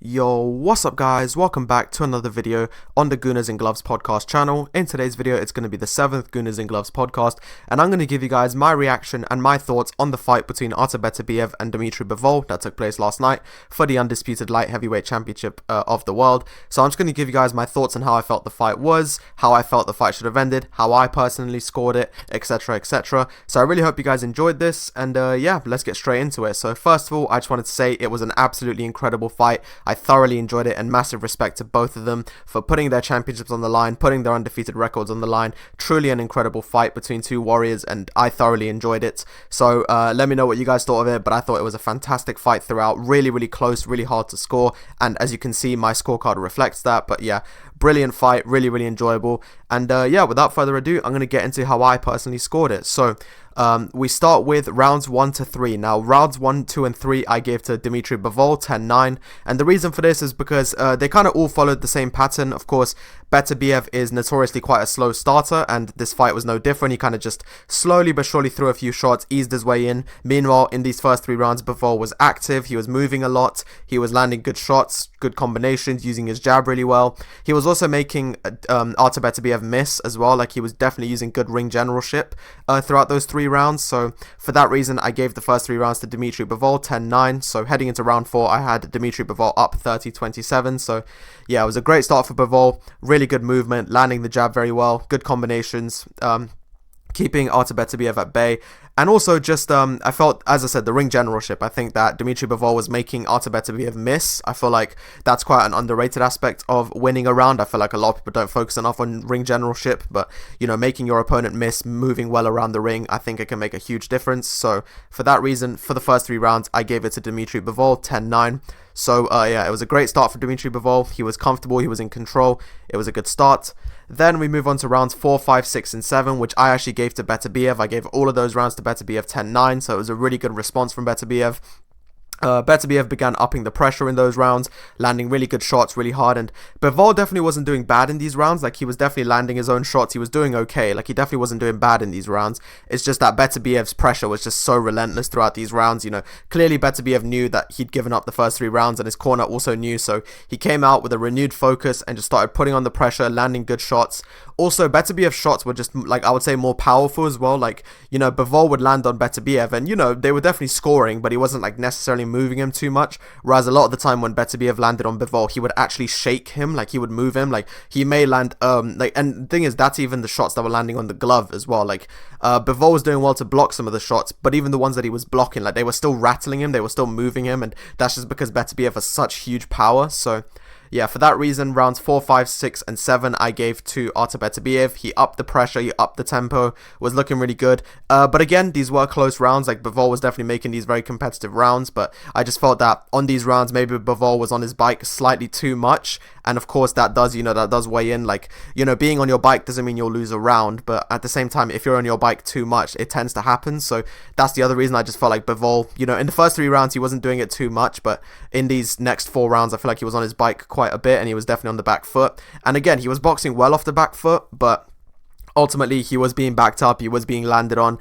Yo, what's up guys? Welcome back to another video on the Gooners and Gloves podcast channel. In today's video, it's going to be the 7th Gooners and Gloves podcast, and I'm going to give you guys my reaction and my thoughts on the fight between Beterbiev and Dmitry Bivol that took place last night for the undisputed light heavyweight championship of the world. So I'm just going to give you guys my thoughts on how I felt the fight was, how I felt the fight should have ended, how I personally scored it, etc, etc. So I really hope you guys enjoyed this, and yeah, let's get straight into it. So first of all, I just wanted to say it was an absolutely incredible fight. I thoroughly enjoyed it, and massive respect to both of them for putting their championships on the line, putting their undefeated records on the line. Truly an incredible fight between two warriors, and I thoroughly enjoyed it. So let me know what you guys thought of it, but I thought it was a fantastic fight throughout. Really, really close, really hard to score, and as you can see, my scorecard reflects that. But yeah, brilliant fight, really, really enjoyable. And yeah, without further ado, I'm going to get into how I personally scored it. So we start with rounds 1 to 3. Now, rounds 1, 2, and 3 I gave to Dmitry Bivol 10-9, and the reason for this is because they kind of all followed the same pattern. Of course, Beterbiev is notoriously quite a slow starter, and this fight was no different. He kind of just slowly but surely threw a few shots, eased his way in. Meanwhile, in these first 3 rounds, Bivol was active, he was moving a lot, he was landing good shots, good combinations, using his jab really well. He was also making Beterbiev miss as well. Like, he was definitely using good ring generalship throughout those 3 rounds. So for that reason, I gave the first 3 rounds to Dmitry Bivol 10-9. So heading into round 4, I had Dmitry Bivol up 30-27. So yeah, it was a great start for Bivol. Really good movement, landing the jab very well, good combinations, keeping Beterbiev at bay. And also just, I felt, as I said, the ring generalship. I think that Dmitry Bivol was making Beterbiev miss. I feel like that's quite an underrated aspect of winning a round. I feel like a lot of people don't focus enough on ring generalship, but, you know, making your opponent miss, moving well around the ring, I think it can make a huge difference. So for that reason, for the first 3 rounds, I gave it to Dmitry Bivol 10-9. So yeah, it was a great start for Dmitry Bivol. He was comfortable, he was in control, it was a good start. Then we move on to rounds 4, 5, 6, and 7, which I actually gave to Beterbiev. I gave all of those rounds to Beterbiev 10-9, so it was a really good response from Beterbiev. Beterbiev began upping the pressure in those rounds, landing really good shots really hard, and Bivol definitely wasn't doing bad in these rounds. Like, he was definitely landing his own shots, he was doing okay, like, he definitely wasn't doing bad in these rounds. It's just that Beterbiev's pressure was just so relentless throughout these rounds. You know, clearly Beterbiev knew that he'd given up the first 3 rounds, and his corner also knew, so he came out with a renewed focus and just started putting on the pressure, landing good shots. Also, Beterbiev's shots were just, like, I would say more powerful as well. Like, you know, Bivol would land on Beterbiev, and, you know, they were definitely scoring, but he wasn't, like, necessarily moving him too much. Whereas a lot of the time when Beterbiev landed on Bivol, he would actually shake him, like, he would move him. Like, he may land, like, and the thing is, that's even the shots that were landing on the glove as well. Like, Bivol was doing well to block some of the shots, but even the ones that he was blocking, like, they were still rattling him, they were still moving him, and that's just because Beterbiev has such huge power. So yeah, for that reason, rounds 4, 5, 6, and 7 I gave to Beterbiev. He upped the pressure, he upped the tempo, was looking really good. But again, these were close rounds. Like, Bivol was definitely making these very competitive rounds, but I just felt that on these rounds, maybe Bivol was on his bike slightly too much. And of course, that does, you know, that does weigh in. Like, you know, being on your bike doesn't mean you'll lose a round, but at the same time, if you're on your bike too much, it tends to happen. So that's the other reason I just felt like Bivol, you know, in the first 3 rounds, he wasn't doing it too much, but in these next 4 rounds, I feel like he was on his bike quite a bit, and he was definitely on the back foot. And again, he was boxing well off the back foot, but ultimately, he was being backed up, he was being landed on,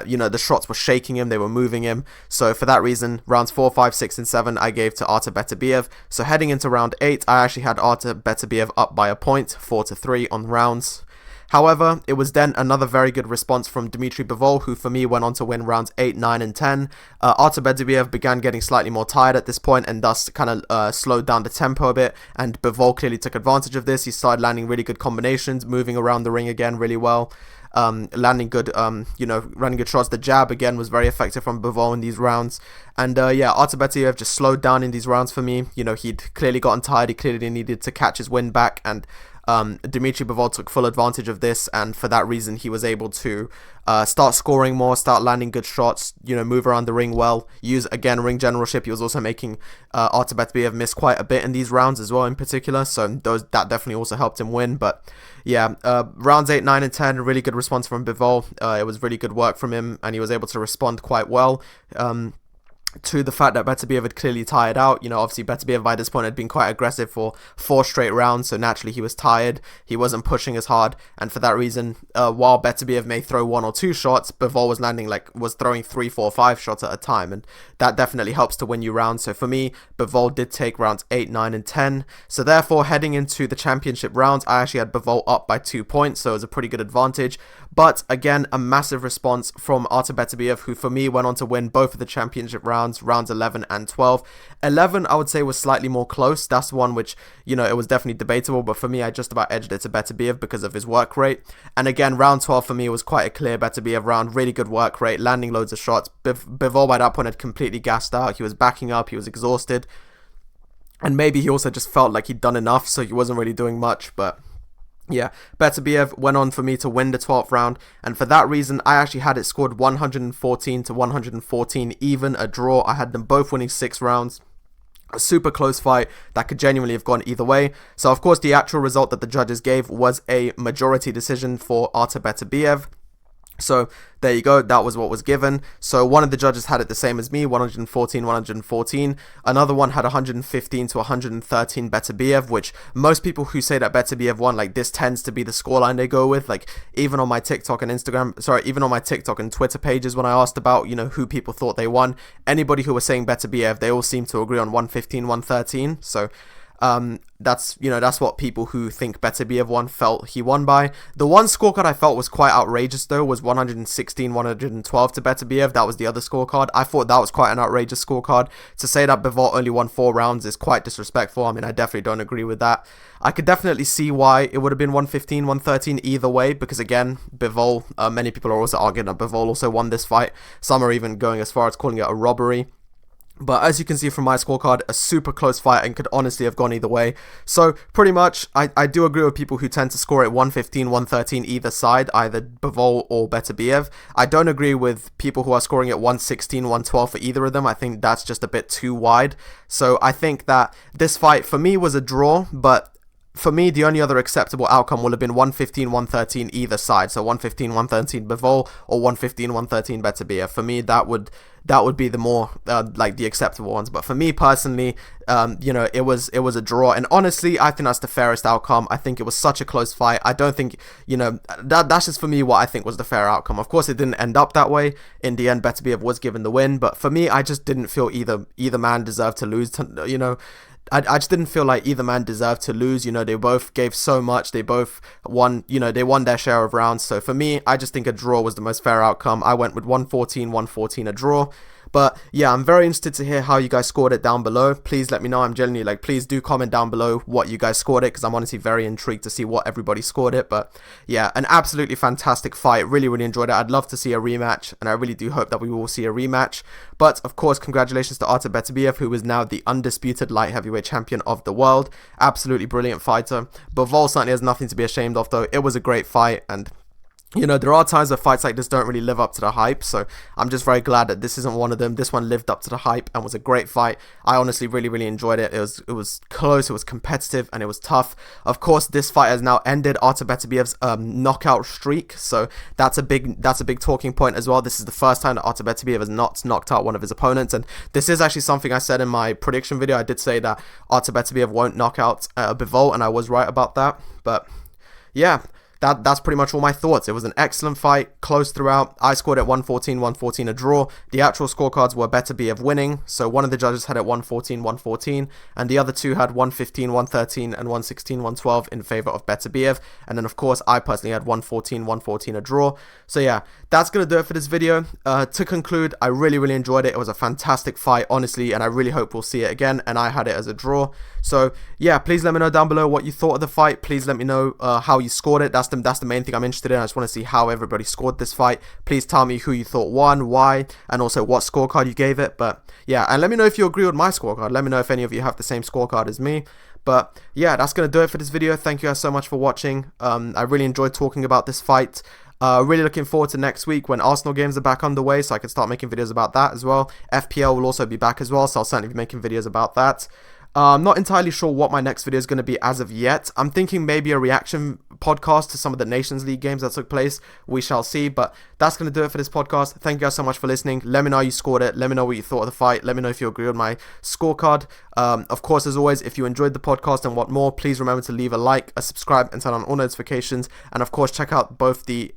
you know, the shots were shaking him, they were moving him. So for that reason, rounds 4, 5, 6, and 7, I gave to Beterbiev. So heading into round 8, I actually had Beterbiev up by a point, 4-3 on rounds. However, it was then another very good response from Dmitry Bivol, who for me went on to win rounds 8, 9, and 10. Beterbiev began getting slightly more tired at this point, and thus kind of slowed down the tempo a bit, and Bivol clearly took advantage of this. He started landing really good combinations, moving around the ring again really well. Landing good, you know, running good shots. The jab again was very effective from Bivol in these rounds, and yeah, Beterbiev just slowed down in these rounds for me. You know, he'd clearly gotten tired, he clearly needed to catch his wind back, and Dmitry Bivol took full advantage of this, and for that reason, he was able to start scoring more, start landing good shots, you know, move around the ring well, use, again, ring generalship. He was also making Beterbiev miss quite a bit in these rounds as well in particular, so that definitely also helped him win. But yeah, rounds 8, 9, and 10, really good response from Bivol. It was really good work from him, and he was able to respond quite well. to the fact that Beterbiev had clearly tired out. You know, obviously Beterbiev by this point had been quite aggressive for 4 straight rounds, so naturally he was tired, he wasn't pushing as hard, and for that reason, while Beterbiev may throw 1 or 2 shots, Bivol was throwing 3, 4, 5 shots at a time, and that definitely helps to win you rounds. So for me, Bivol did take rounds 8, 9, and 10, so therefore heading into the championship rounds, I actually had Bivol up by 2 points, so it was a pretty good advantage. But again, a massive response from Artur Beterbiev, who for me went on to win both of the championship rounds 11 and 12. 11, I would say, was slightly more close. That's one which, you know, it was definitely debatable, but for me, I just about edged it to Beterbiev because of his work rate. And again, round 12 for me was quite a clear Beterbiev round, really good work rate, landing loads of shots. Bivol by that point had completely gassed out. He was backing up, he was exhausted, and maybe he also just felt like he'd done enough, so he wasn't really doing much, but yeah, Beterbiev went on for me to win the 12th round, and for that reason, I actually had it scored 114 to 114, even a draw. I had them both winning 6 rounds. A super close fight that could genuinely have gone either way. So, of course, the actual result that the judges gave was a majority decision for Artur Beterbiev. So there you go, that was what was given. So one of the judges had it the same as me, 114, 114. Another one had 115 to 113 Beterbiev, which most people who say that Beterbiev won, like, this tends to be the scoreline they go with. Like, even on my TikTok and even on my TikTok and Twitter pages, when I asked about, you know, who people thought they won, anybody who was saying Beterbiev, they all seem to agree on 115, 113. So that's what people who think Beterbiev won felt he won by. The one scorecard I felt was quite outrageous though was 116, 112 to Beterbiev. That was the other scorecard. I thought that was quite an outrageous scorecard. To say that Bivol only won 4 rounds is quite disrespectful. I mean, I definitely don't agree with that. I could definitely see why it would have been 115, 113 either way, because again, Bivol, many people are also arguing that Bivol also won this fight. Some are even going as far as calling it a robbery. But as you can see from my scorecard, a super close fight and could honestly have gone either way. So pretty much, I do agree with people who tend to score it 115, 113 either side, either Bivol or Beterbiev. I don't agree with people who are scoring it 116, 112 for either of them. I think that's just a bit too wide. So I think that this fight for me was a draw, but for me, the only other acceptable outcome would have been 115, 113 either side. So 115, 113 Bivol or 115, 113 Beterbiev. For me, that would be the more like the acceptable ones. But for me personally, you know, it was a draw, and honestly, I think that's the fairest outcome. I think it was such a close fight. I don't think, you know, that's just for me what I think was the fair outcome. Of course, it didn't end up that way. In the end, Beterbiev was given the win, but for me, I just didn't feel either man deserved to lose. You know, I just didn't feel like either man deserved to lose. You know, they both gave so much. They both won, you know, they won their share of rounds. So for me, I just think a draw was the most fair outcome. I went with 114, 114 a draw. But yeah, I'm very interested to hear how you guys scored it down below. Please let me know. I'm genuinely, like, please do comment down below what you guys scored it, because I'm honestly very intrigued to see what everybody scored it. But yeah, an absolutely fantastic fight. Really, really enjoyed it. I'd love to see a rematch, and I really do hope that we will see a rematch. But of course, congratulations to Artur Beterbiev, who is now the undisputed light heavyweight champion of the world. Absolutely brilliant fighter. Bivol certainly has nothing to be ashamed of, though. It was a great fight, and you know, there are times where fights like this don't really live up to the hype, so I'm just very glad that this isn't one of them. This one lived up to the hype and was a great fight. I honestly really, really enjoyed it. It was close, it was competitive, and it was tough. Of course, this fight has now ended Artur Beterbiev's knockout streak, so that's a big talking point as well. This is the first time that Artur Beterbiev has not knocked out one of his opponents, and this is actually something I said in my prediction video. I did say that Artur Beterbiev won't knock out Bivol, and I was right about that. But yeah, that's pretty much all my thoughts. It was an excellent fight, close throughout. I scored at 114, 114 a draw. The actual scorecards were Beterbiev winning, so one of the judges had it 114, 114, and the other two had 115, 113, and 116, 112 in favor of Beterbiev. And then, of course, I personally had 114, 114 a draw. So yeah, that's going to do it for this video. To conclude, I really, really enjoyed it. It was a fantastic fight, honestly, and I really hope we'll see it again, and I had it as a draw. So yeah, please let me know down below what you thought of the fight. Please let me know how you scored it. That's the main thing I'm interested in. I just want to see how everybody scored this fight. Please tell me who you thought won, why, and also what scorecard you gave it. But yeah, and let me know if you agree with my scorecard. Let me know if any of you have the same scorecard as me. But yeah, that's going to do it for this video. Thank you guys so much for watching. I really enjoyed talking about this fight. Really looking forward to next week when Arsenal games are back underway, so I can start making videos about that as well. FPL will also be back as well, so I'll certainly be making videos about that. I'm not entirely sure what my next video is going to be as of yet. I'm thinking maybe a reaction podcast to some of the Nations League games that took place. We shall see, but that's going to do it for this podcast. Thank you guys so much for listening. Let me know how you scored it. Let me know what you thought of the fight. Let me know if you agree with my scorecard. Of course, as always, if you enjoyed the podcast and want more, please remember to leave a like, a subscribe, and turn on all notifications. And of course, check out both the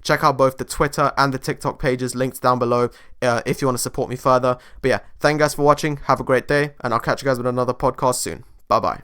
check out both the Twitter and the TikTok pages, links down below, if you want to support me further. But yeah, thank you guys for watching. Have a great day, and I'll catch you guys with another podcast soon. Bye bye.